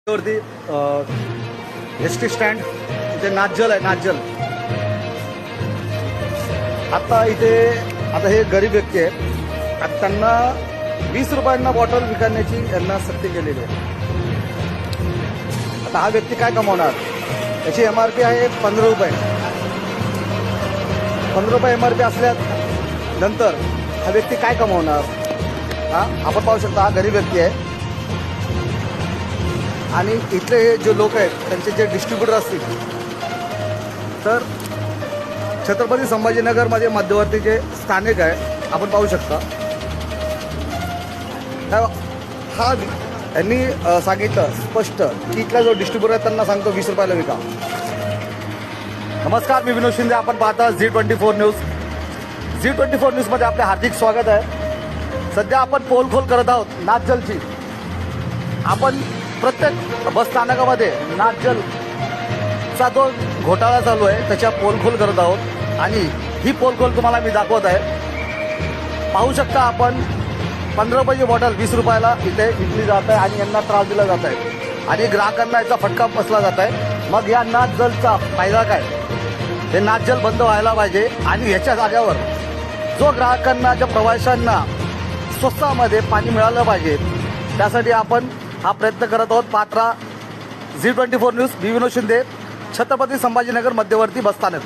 वरती S T stand इथे नाचजल आहे. नाचजल आता हे गरीब व्यक्ती आहेत. आता त्यांना 20 रुपयांना बॉटल विकण्याची यांना सक्ती केलेली आहे. आता हा व्यक्ती काय कमावणार? त्याची MRP आहे 15 रुपये. 15 रुपये MRP असल्यानंतर हा व्यक्ती काय कमावणार? आपण पाहू शकता हा गरीब व्यक्ती आहे. आणि इथले हे जे लोक आहेत त्यांचे जे डिस्ट्रीब्युटर असतील तर छत्रपती संभाजीनगरमध्ये मध्यवर्ती जे स्थानिक आहे आपण पाहू शकता. हा यांनी सांगितलं स्पष्ट की इथला जो डिस्ट्रीब्युटर आहे त्यांना सांगतो 20 रुपयाला विका. नमस्कार, मी विनोद शिंदे. आपण पाहता Z24 न्यूज. Z24 न्यूजमध्ये आपले हार्दिक स्वागत आहे. सध्या आपण पोलखोल करत आहोत नाचजलची. आपण प्रत्येक बस स्थानकामध्ये नाचजलचा जो घोटाळा चालू आहे त्याच्या पोलखोल करत आहोत आणि ही पोलखोल तुम्हाला मी दाखवत आहे. पाहू शकता आपण 15 रुपयाची बॉटल 20 रुपयाला इथे विकली जात आहे आणि यांना त्रास दिला जात आहे आणि ग्राहकांना याचा फटका बसला जात आहे. मग या नाचजलचा फायदा काय? हे नाचजल बंद व्हायला पाहिजे आणि ह्याच्या जाग्यावर जो ग्राहकांना ज्या प्रवाशांना स्वस्तामध्ये पाणी मिळालं पाहिजे त्यासाठी आपण हा प्रयत्न करत आहोत. पात्रा Z24 न्यूज, मी विनोद शिंदे, छत्रपती संभाजीनगर मध्यवर्ती बसस्थानक.